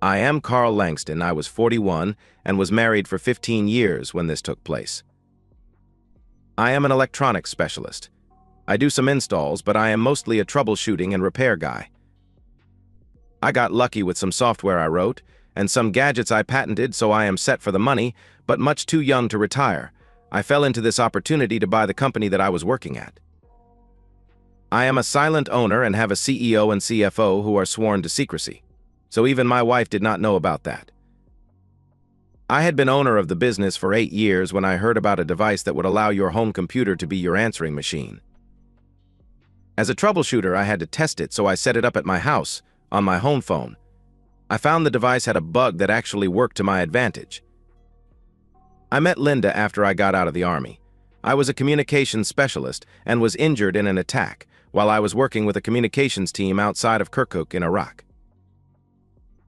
I am Carl Langston. I was 41 and was married for 15 years when this took place. I am an electronics specialist. I do some installs, but I am mostly a troubleshooting and repair guy. I got lucky with some software I wrote and some gadgets I patented, so I am set for the money, but much too young to retire. I fell into this opportunity to buy the company that I was working at. I am a silent owner and have a CEO and CFO who are sworn to secrecy, so even my wife did not know about that. I had been owner of the business for 8 years when I heard about a device that would allow your home computer to be your answering machine. As a troubleshooter, I had to test it, so I set it up at my house, on my home phone. I found the device had a bug that actually worked to my advantage. I met Linda after I got out of the Army. I was a communications specialist and was injured in an attack while I was working with a communications team outside of Kirkuk in Iraq.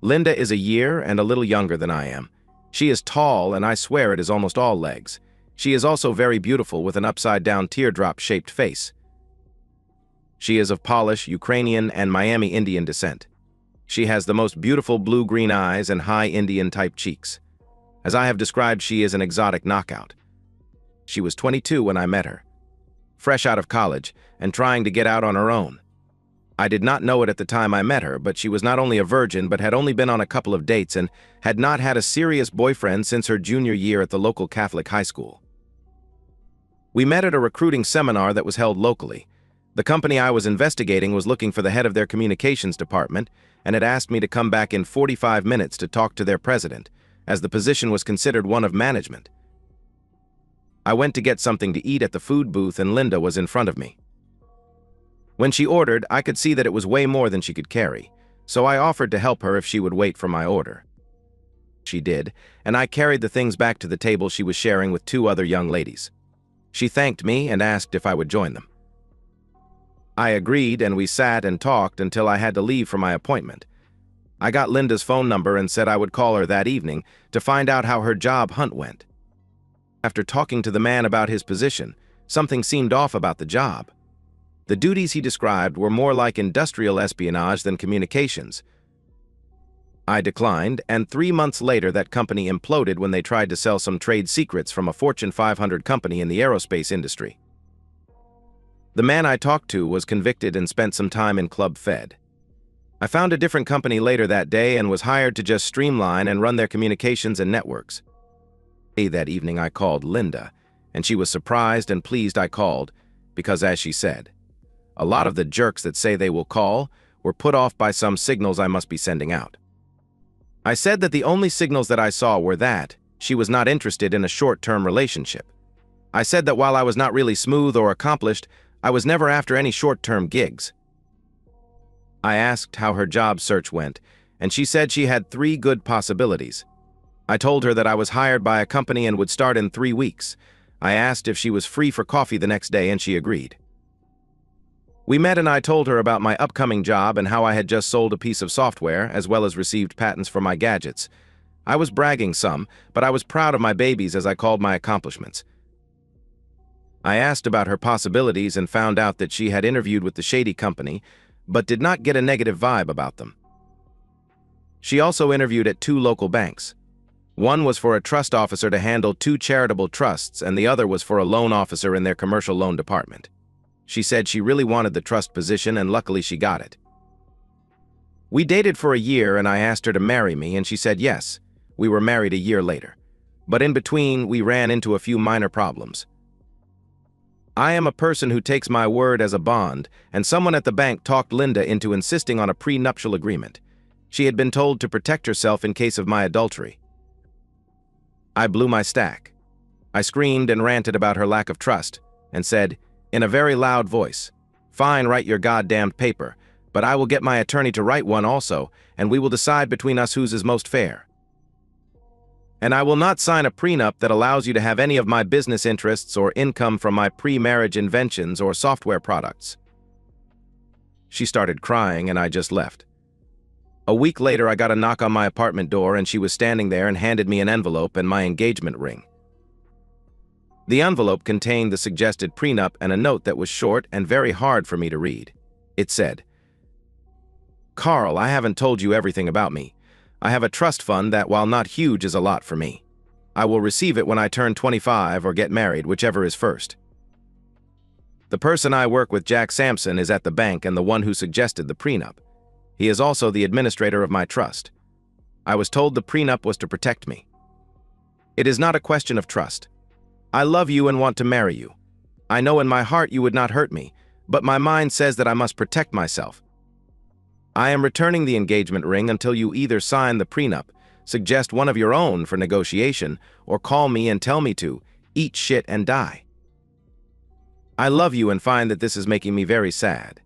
Linda is a year and a little younger than I am. She is tall, and I swear it is almost all legs. She is also very beautiful with an upside-down teardrop-shaped face. She is of Polish, Ukrainian, and Miami Indian descent. She has the most beautiful blue-green eyes and high Indian-type cheeks. As I have described, she is an exotic knockout. She was 22 when I met her, fresh out of college and trying to get out on her own. I did not know it at the time I met her, but she was not only a virgin but had only been on a couple of dates and had not had a serious boyfriend since her junior year at the local Catholic high school. We met at a recruiting seminar that was held locally. The company I was investigating was looking for the head of their communications department and had asked me to come back in 45 minutes to talk to their president, as the position was considered one of management. I went to get something to eat at the food booth and Linda was in front of me. When she ordered, I could see that it was way more than she could carry, so I offered to help her if she would wait for my order. She did, and I carried the things back to the table she was sharing with 2 other young ladies. She thanked me and asked if I would join them. I agreed, and we sat and talked until I had to leave for my appointment. I got Linda's phone number and said I would call her that evening to find out how her job hunt went. After talking to the man about his position, something seemed off about the job. The duties he described were more like industrial espionage than communications. I declined, and 3 months later that company imploded when they tried to sell some trade secrets from a Fortune 500 company in the aerospace industry. The man I talked to was convicted and spent some time in Club Fed. I found a different company later that day and was hired to just streamline and run their communications and networks. That evening I called Linda, and she was surprised and pleased I called because, as she said, a lot of the jerks that say they will call were put off by some signals I must be sending out. I said that the only signals that I saw were that she was not interested in a short-term relationship. I said that while I was not really smooth or accomplished, I was never after any short-term gigs. I asked how her job search went, and she said she had 3 good possibilities. I told her that I was hired by a company and would start in 3 weeks. I asked if she was free for coffee the next day, and she agreed. We met and I told her about my upcoming job and how I had just sold a piece of software as well as received patents for my gadgets. I was bragging some, but I was proud of my babies as I called my accomplishments. I asked about her possibilities and found out that she had interviewed with the shady company, but did not get a negative vibe about them. She also interviewed at 2 local banks. One was for a trust officer to handle 2 charitable trusts, and the other was for a loan officer in their commercial loan department. She said she really wanted the trust position, and luckily she got it. We dated for a year, and I asked her to marry me, and she said yes. We were married a year later. But in between, we ran into a few minor problems. I am a person who takes my word as a bond, and someone at the bank talked Linda into insisting on a prenuptial agreement. She had been told to protect herself in case of my adultery. I blew my stack. I screamed and ranted about her lack of trust, and said, in a very loud voice, "Fine, write your goddamned paper, but I will get my attorney to write one also, and we will decide between us whose is most fair. And I will not sign a prenup that allows you to have any of my business interests or income from my pre-marriage inventions or software products." She started crying, and I just left. A week later, I got a knock on my apartment door, and she was standing there and handed me an envelope and my engagement ring. The envelope contained the suggested prenup and a note that was short and very hard for me to read. It said, "Carl, I haven't told you everything about me. I have a trust fund that, while not huge, is a lot for me. I will receive it when I turn 25 or get married, whichever is first. The person I work with, Jack Sampson, is at the bank and the one who suggested the prenup. He is also the administrator of my trust. I was told the prenup was to protect me. It is not a question of trust. I love you and want to marry you. I know in my heart you would not hurt me, but my mind says that I must protect myself. I am returning the engagement ring until you either sign the prenup, suggest one of your own for negotiation, or call me and tell me to eat shit and die. I love you and find that this is making me very sad.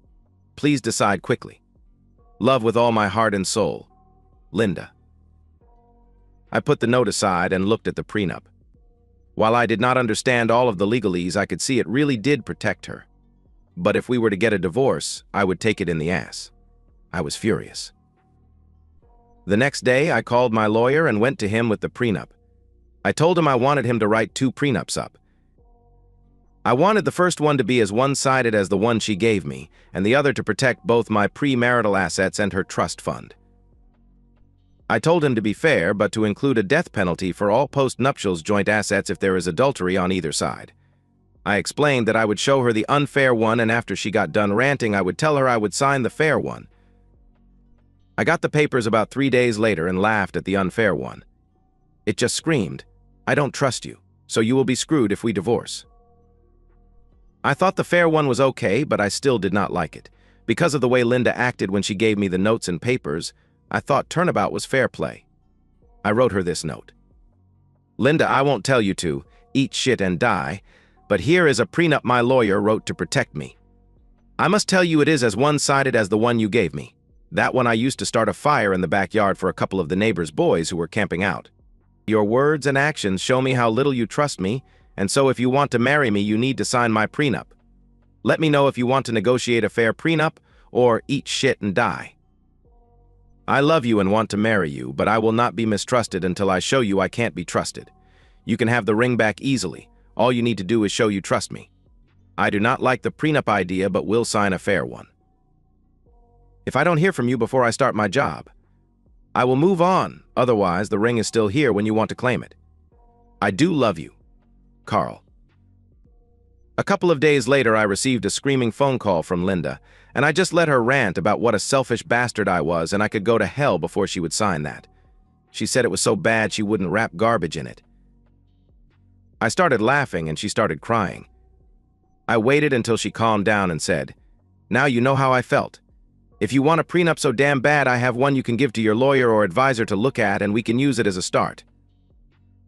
Please decide quickly. Love with all my heart and soul. Linda. I put the note aside and looked at the prenup. While I did not understand all of the legalese, I could see it really did protect her. But if we were to get a divorce, I would take it in the ass. I was furious. The next day, I called my lawyer and went to him with the prenup. I told him I wanted him to write 2 prenups up. I wanted the first one to be as one-sided as the one she gave me, and the other to protect both my premarital assets and her trust fund. I told him to be fair, but to include a death penalty for all post-nuptials joint assets if there is adultery on either side. I explained that I would show her the unfair one, and after she got done ranting, I would tell her I would sign the fair one. I got the papers about 3 days later and laughed at the unfair one. It just screamed, "I don't trust you, so you will be screwed if we divorce." I thought the fair one was okay, but I still did not like it. Because of the way Linda acted when she gave me the notes and papers, I thought turnabout was fair play. I wrote her this note. "Linda, I won't tell you to eat shit and die, but here is a prenup my lawyer wrote to protect me. I must tell you it is as one-sided as the one you gave me. That one I used to start a fire in the backyard for a couple of the neighbors' boys who were camping out. Your words and actions show me how little you trust me, and so if you want to marry me, you need to sign my prenup. Let me know if you want to negotiate a fair prenup or eat shit and die. I love you and want to marry you, but I will not be mistrusted until I show you I can't be trusted. You can have the ring back easily. All you need to do is show you trust me. I do not like the prenup idea, but will sign a fair one. If I don't hear from you before I start my job, I will move on. Otherwise, the ring is still here when you want to claim it. I do love you. Carl." A couple of days later, I received a screaming phone call from Linda, and I just let her rant about what a selfish bastard I was and I could go to hell before she would sign that. She said it was so bad she wouldn't wrap garbage in it. I started laughing and she started crying. I waited until she calmed down and said, "Now you know how I felt. If you want a prenup so damn bad, I have one you can give to your lawyer or advisor to look at, and we can use it as a start.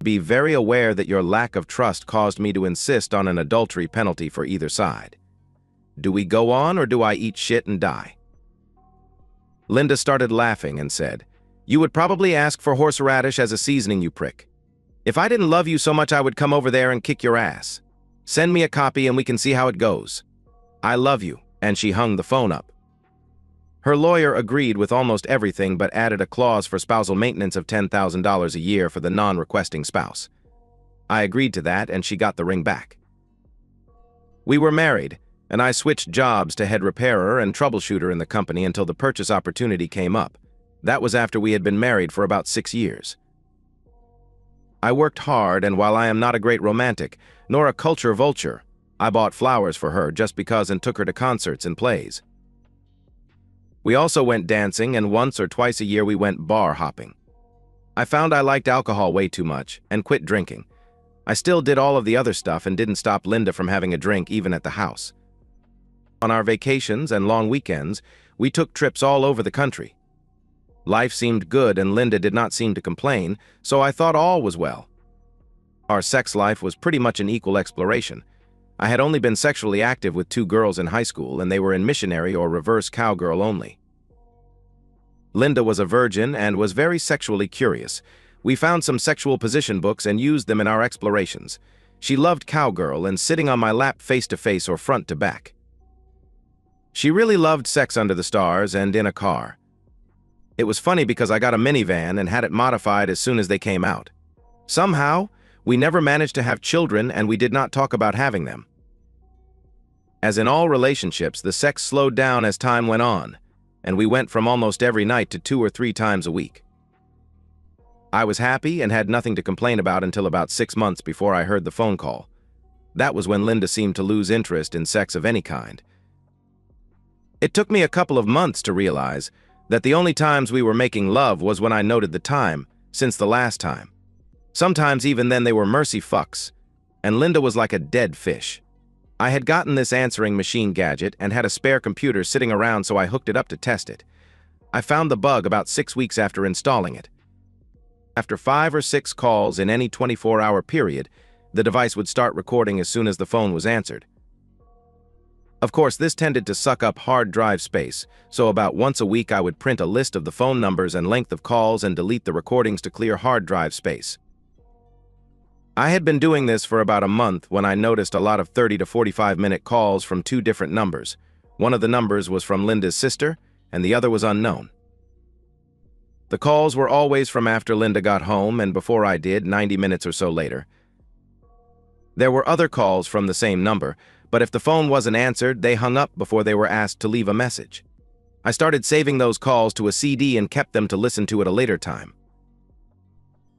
Be very aware that your lack of trust caused me to insist on an adultery penalty for either side. Do we go on, or do I eat shit and die?" Linda started laughing and said, "You would probably ask for horseradish as a seasoning, you prick. If I didn't love you so much, I would come over there and kick your ass. Send me a copy and we can see how it goes. I love you," and she hung the phone up. Her lawyer agreed with almost everything but added a clause for spousal maintenance of $10,000 a year for the non-requesting spouse. I agreed to that and she got the ring back. We were married, and I switched jobs to head repairer and troubleshooter in the company until the purchase opportunity came up. That was after we had been married for about 6 years. I worked hard, and while I am not a great romantic, nor a culture vulture, I bought flowers for her just because and took her to concerts and plays. We also went dancing, and once or twice a year we went bar hopping. I found I liked alcohol way too much and quit drinking. I still did all of the other stuff and didn't stop Linda from having a drink even at the house. On our vacations and long weekends, we took trips all over the country. Life seemed good and Linda did not seem to complain, so I thought all was well. Our sex life was pretty much an equal exploration. I had only been sexually active with 2 girls in high school, and they were in missionary or reverse cowgirl only. Linda was a virgin and was very sexually curious. We found some sexual position books and used them in our explorations. She loved cowgirl and sitting on my lap face-to-face or front to back. She really loved sex under the stars and in a car. It was funny because I got a minivan and had it modified as soon as they came out. Somehow, we never managed to have children, and we did not talk about having them. As in all relationships, the sex slowed down as time went on, and we went from almost every night to 2 or 3 times a week. I was happy and had nothing to complain about until about 6 months before I heard the phone call. That was when Linda seemed to lose interest in sex of any kind. It took me a couple of months to realize that the only times we were making love was when I noted the time since the last time. Sometimes even then they were mercy fucks, and Linda was like a dead fish. I had gotten this answering machine gadget and had a spare computer sitting around, so I hooked it up to test it. I found the bug about 6 weeks after installing it. After 5 or 6 calls in any 24-hour period, the device would start recording as soon as the phone was answered. Of course, this tended to suck up hard drive space, so about once a week I would print a list of the phone numbers and length of calls and delete the recordings to clear hard drive space. I had been doing this for about a month when I noticed a lot of 30 to 45-minute calls from 2 different numbers. One of the numbers was from Linda's sister, and the other was unknown. The calls were always from after Linda got home and before I did, 90 minutes or so later. There were other calls from the same number, but if the phone wasn't answered, they hung up before they were asked to leave a message. I started saving those calls to a CD and kept them to listen to at a later time.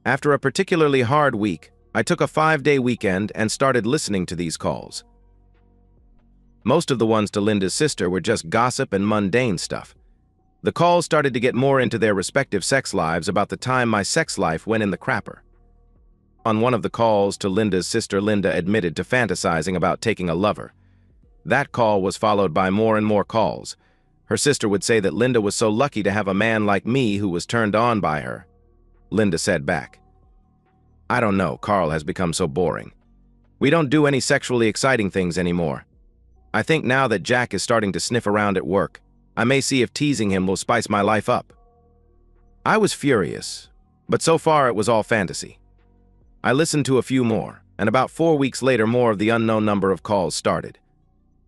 After a particularly hard week, I took a 5-day weekend and started listening to these calls. Most of the ones to Linda's sister were just gossip and mundane stuff. The calls started to get more into their respective sex lives about the time my sex life went in the crapper. On one of the calls to Linda's sister, Linda admitted to fantasizing about taking a lover. That call was followed by more and more calls. Her sister would say that Linda was so lucky to have a man like me who was turned on by her. Linda said back, "I don't know, Carl has become so boring. We don't do any sexually exciting things anymore. I think now that Jack is starting to sniff around at work, I may see if teasing him will spice my life up." I was furious, but so far it was all fantasy. I listened to a few more, and about 4 weeks later more of the unknown number of calls started.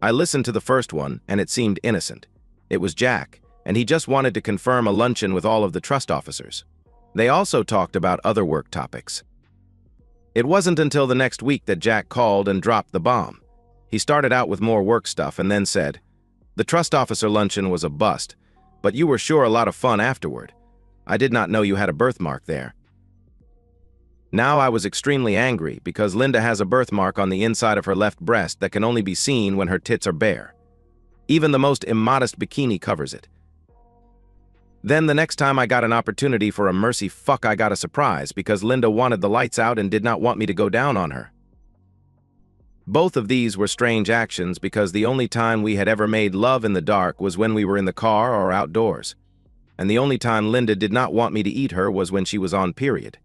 I listened to the first one, and it seemed innocent. It was Jack, and he just wanted to confirm a luncheon with all of the trust officers. They also talked about other work topics. It wasn't until the next week that Jack called and dropped the bomb. He started out with more work stuff and then said, "The trust officer luncheon was a bust, but you were sure a lot of fun afterward. I did not know you had a birthmark there." Now I was extremely angry because Linda has a birthmark on the inside of her left breast that can only be seen when her tits are bare. Even the most immodest bikini covers it. Then the next time I got an opportunity for a mercy fuck, I got a surprise because Linda wanted the lights out and did not want me to go down on her. Both of these were strange actions because the only time we had ever made love in the dark was when we were in the car or outdoors. And the only time Linda did not want me to eat her was when she was on period.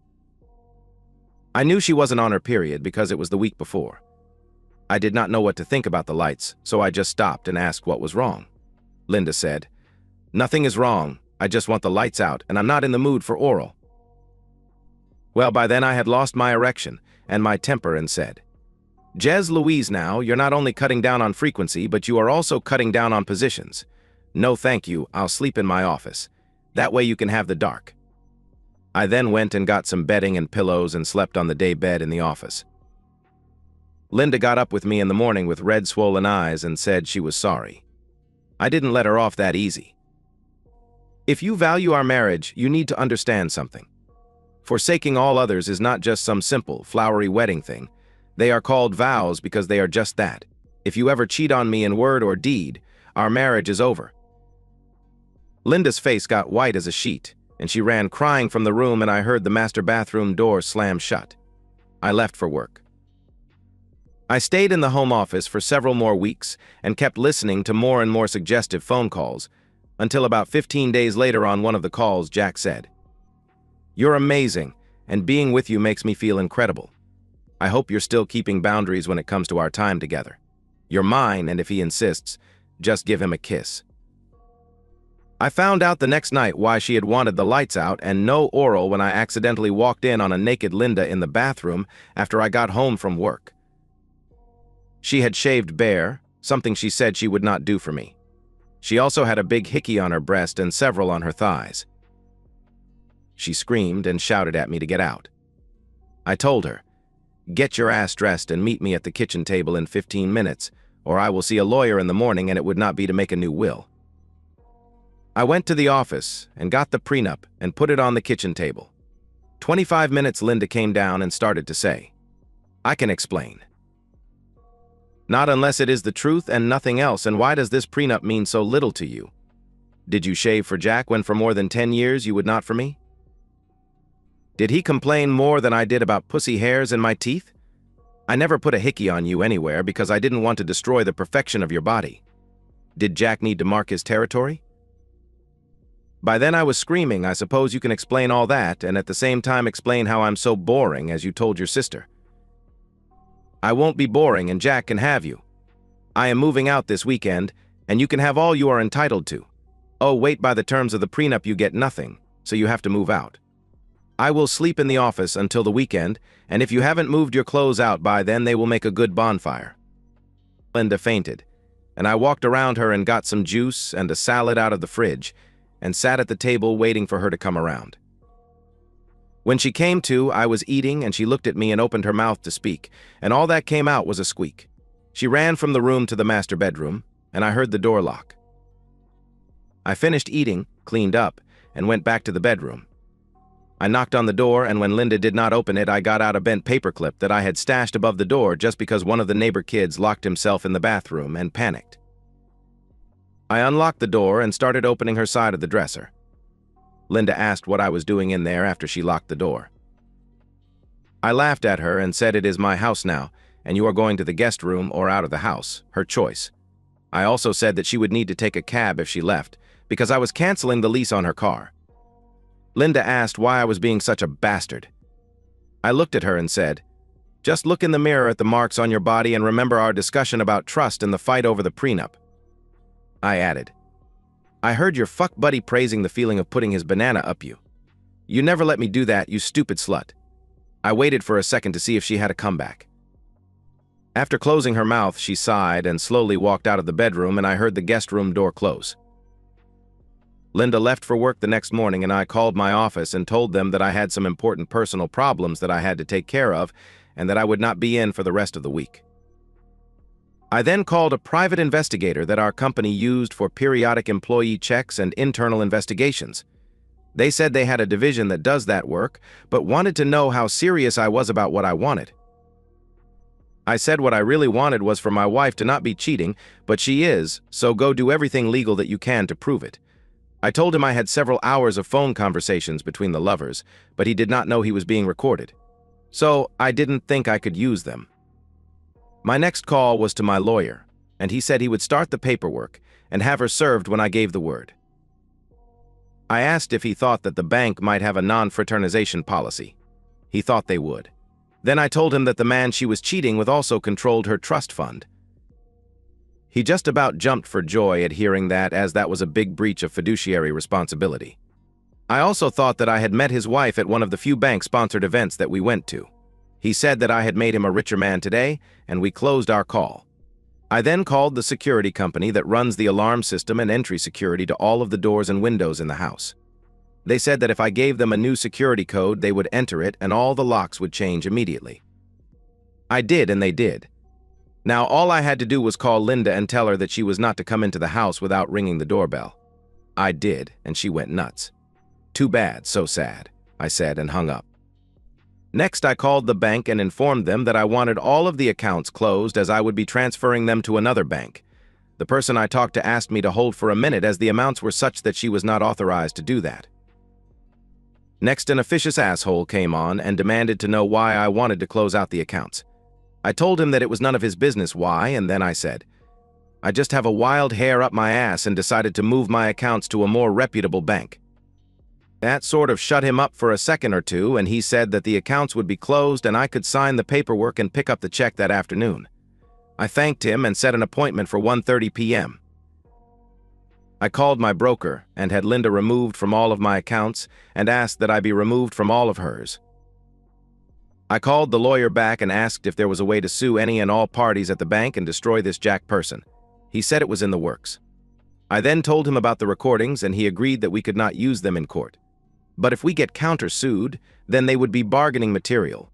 I knew she wasn't on her period because it was the week before. I did not know what to think about the lights, so I just stopped and asked what was wrong. Linda said, "Nothing is wrong. I just want the lights out, and I'm not in the mood for oral." Well, by then I had lost my erection and my temper and said, "Jez Louise, now, you're not only cutting down on frequency, but you are also cutting down on positions. No thank you, I'll sleep in my office. That way you can have the dark." I then went and got some bedding and pillows and slept on the day bed in the office. Linda got up with me in the morning with red, swollen eyes and said she was sorry. I didn't let her off that easy. If you value our marriage, you need to understand something. Forsaking all others is not just some simple, flowery wedding thing. They are called vows because they are just that. If you ever cheat on me in word or deed, our marriage is over. Linda's face got white as a sheet, and she ran crying from the room, and I heard the master bathroom door slam shut. I left for work. I stayed in the home office for several more weeks and kept listening to more and more suggestive phone calls, until about 15 days later on one of the calls, Jack said, "You're amazing, and being with you makes me feel incredible. I hope you're still keeping boundaries when it comes to our time together. You're mine, and if he insists, just give him a kiss." I found out the next night why she had wanted the lights out and no oral when I accidentally walked in on a naked Linda in the bathroom after I got home from work. She had shaved bare, something she said she would not do for me. She also had a big hickey on her breast and several on her thighs. She screamed and shouted at me to get out. I told her, "Get your ass dressed and meet me at the kitchen table in 15 minutes, or I will see a lawyer in the morning, and it would not be to make a new will." I went to the office and got the prenup and put it on the kitchen table. 25 minutes Linda came down and started to say, "I can explain." "Not unless it is the truth and nothing else, and why does this prenup mean so little to you? Did you shave for Jack when for more than 10 years you would not for me? Did he complain more than I did about pussy hairs in my teeth? I never put a hickey on you anywhere because I didn't want to destroy the perfection of your body. Did Jack need to mark his territory?" By then I was screaming, "I suppose you can explain all that and at the same time explain how I'm so boring as you told your sister." "I won't be boring and Jack can have you. I am moving out this weekend and you can have all you are entitled to. Oh, wait, by the terms of the prenup you get nothing, so you have to move out. I will sleep in the office until the weekend, and if you haven't moved your clothes out by then they will make a good bonfire." Linda fainted, and I walked around her and got some juice and a salad out of the fridge, and sat at the table waiting for her to come around. When she came to, I was eating and she looked at me and opened her mouth to speak, and all that came out was a squeak. She ran from the room to the master bedroom, and I heard the door lock. I finished eating, cleaned up, and went back to the bedroom. I knocked on the door, and when Linda did not open it, I got out a bent paperclip that I had stashed above the door just because one of the neighbor kids locked himself in the bathroom and panicked. I unlocked the door and started opening her side of the dresser. Linda asked what I was doing in there after she locked the door. I laughed at her and said, "It is my house now, and you are going to the guest room or out of the house, her choice." I also said that she would need to take a cab if she left, because I was canceling the lease on her car. Linda asked why I was being such a bastard. I looked at her and said, "Just look in the mirror at the marks on your body and remember our discussion about trust and the fight over the prenup." I added, "I heard your fuck buddy praising the feeling of putting his banana up you. You never let me do that, you stupid slut." I waited for a second to see if she had a comeback. After closing her mouth, she sighed and slowly walked out of the bedroom, and I heard the guest room door close. Linda left for work the next morning, and I called my office and told them that I had some important personal problems that I had to take care of and that I would not be in for the rest of the week. I then called a private investigator that our company used for periodic employee checks and internal investigations. They said they had a division that does that work, but wanted to know how serious I was about what I wanted. I said what I really wanted was for my wife to not be cheating, but she is, so go do everything legal that you can to prove it. I told him I had several hours of phone conversations between the lovers, but he did not know he was being recorded. So I didn't think I could use them. My next call was to my lawyer, and he said he would start the paperwork and have her served when I gave the word. I asked if he thought that the bank might have a non-fraternization policy. He thought they would. Then I told him that the man she was cheating with also controlled her trust fund. He just about jumped for joy at hearing that, as that was a big breach of fiduciary responsibility. I also thought that I had met his wife at one of the few bank-sponsored events that we went to. He said that I had made him a richer man today, and we closed our call. I then called the security company that runs the alarm system and entry security to all of the doors and windows in the house. They said that if I gave them a new security code, they would enter it and all the locks would change immediately. I did, and they did. Now all I had to do was call Linda and tell her that she was not to come into the house without ringing the doorbell. I did, and she went nuts. "Too bad, so sad," I said, and hung up. Next, I called the bank and informed them that I wanted all of the accounts closed as I would be transferring them to another bank. The person I talked to asked me to hold for a minute as the amounts were such that she was not authorized to do that. Next, an officious asshole came on and demanded to know why I wanted to close out the accounts. I told him that it was none of his business why, and then I said, "I just have a wild hair up my ass and decided to move my accounts to a more reputable bank." That sort of shut him up for a second or two, and he said that the accounts would be closed and I could sign the paperwork and pick up the check that afternoon. I thanked him and set an appointment for 1:30 p.m. I called my broker and had Linda removed from all of my accounts and asked that I be removed from all of hers. I called the lawyer back and asked if there was a way to sue any and all parties at the bank and destroy this Jack person. He said it was in the works. I then told him about the recordings, and he agreed that we could not use them in court. But if we get countersued, then they would be bargaining material.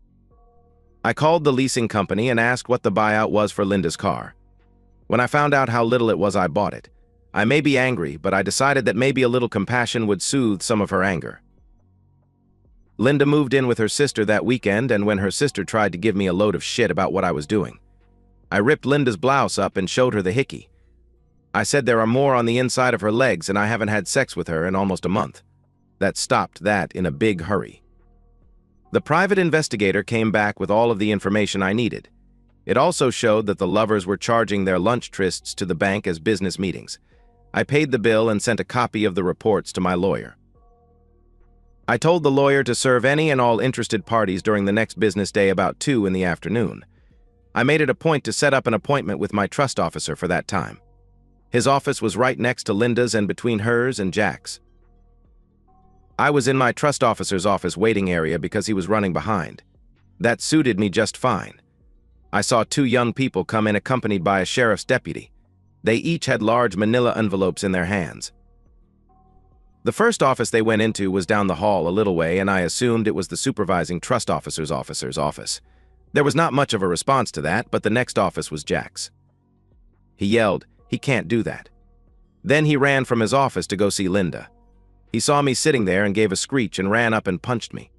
I called the leasing company and asked what the buyout was for Linda's car. When I found out how little it was, I bought it. I may be angry, but I decided that maybe a little compassion would soothe some of her anger. Linda moved in with her sister that weekend, and when her sister tried to give me a load of shit about what I was doing, I ripped Linda's blouse up and showed her the hickey. I said there are more on the inside of her legs and I haven't had sex with her in almost a month. That stopped that in a big hurry. The private investigator came back with all of the information I needed. It also showed that the lovers were charging their lunch trysts to the bank as business meetings. I paid the bill and sent a copy of the reports to my lawyer. I told the lawyer to serve any and all interested parties during the next business day about 2 in the afternoon. I made it a point to set up an appointment with my trust officer for that time. His office was right next to Linda's and between hers and Jack's. I was in my trust officer's office waiting area because he was running behind. That suited me just fine. I saw 2 young people come in accompanied by a sheriff's deputy. They each had large manila envelopes in their hands. The first office they went into was down the hall a little way, and I assumed it was the supervising trust officer's office. There was not much of a response to that, but the next office was Jack's. He yelled, "He can't do that." Then he ran from his office to go see Linda. He saw me sitting there and gave a screech and ran up and punched me.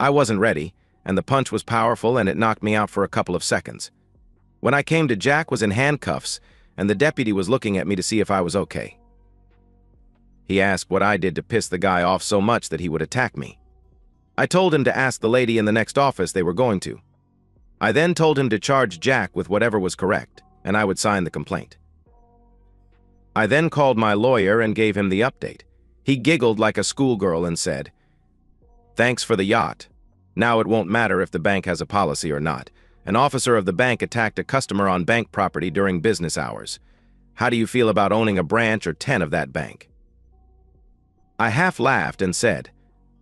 I wasn't ready, and the punch was powerful and it knocked me out for a couple of seconds. When I came to, Jack was in handcuffs, and the deputy was looking at me to see if I was okay. He asked what I did to piss the guy off so much that he would attack me. I told him to ask the lady in the next office they were going to. I then told him to charge Jack with whatever was correct, and I would sign the complaint. I then called my lawyer and gave him the update. He giggled like a schoolgirl and said, "Thanks for the yacht. Now it won't matter if the bank has a policy or not. An officer of the bank attacked a customer on bank property during business hours. How do you feel about owning a branch or 10 of that bank?" I half laughed and said,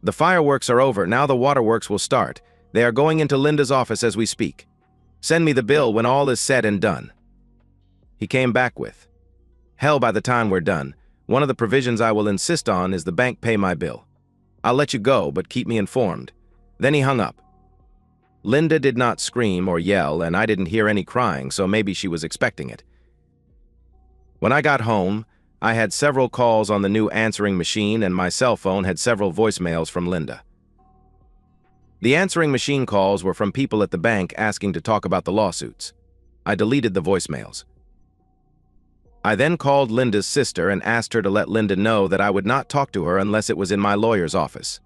"The fireworks are over, now the waterworks will start. They are going into Linda's office as we speak. Send me the bill when all is said and done." He came back with, "Hell, by the time we're done, one of the provisions I will insist on is the bank pay my bill. I'll let you go, but keep me informed." Then he hung up. Linda did not scream or yell, and I didn't hear any crying, so maybe she was expecting it. When I got home, I had several calls on the new answering machine, and my cell phone had several voicemails from Linda. The answering machine calls were from people at the bank asking to talk about the lawsuits. I deleted the voicemails. I then called Linda's sister and asked her to let Linda know that I would not talk to her unless it was in my lawyer's office.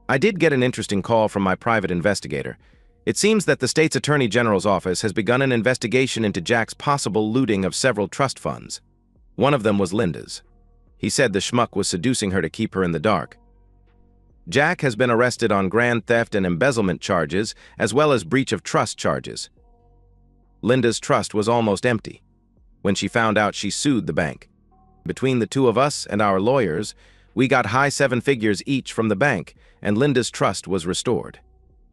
I did get an interesting call from my private investigator. It seems that the state's attorney general's office has begun an investigation into Jack's possible looting of several trust funds. One of them was Linda's. He said the schmuck was seducing her to keep her in the dark. Jack has been arrested on grand theft and embezzlement charges, as well as breach of trust charges. Linda's trust was almost empty. When she found out, she sued the bank. Between the 2 of us and our lawyers, we got high 7 figures each from the bank, and Linda's trust was restored.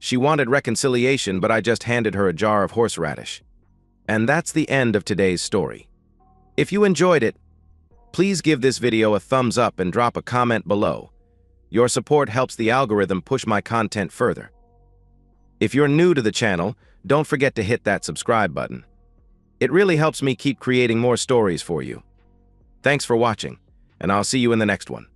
She wanted reconciliation, but I just handed her a jar of horseradish. And that's the end of today's story. If you enjoyed it, please give this video a thumbs up and drop a comment below. Your support helps the algorithm push my content further. If you're new to the channel, don't forget to hit that subscribe button. It really helps me keep creating more stories for you. Thanks for watching, and I'll see you in the next one.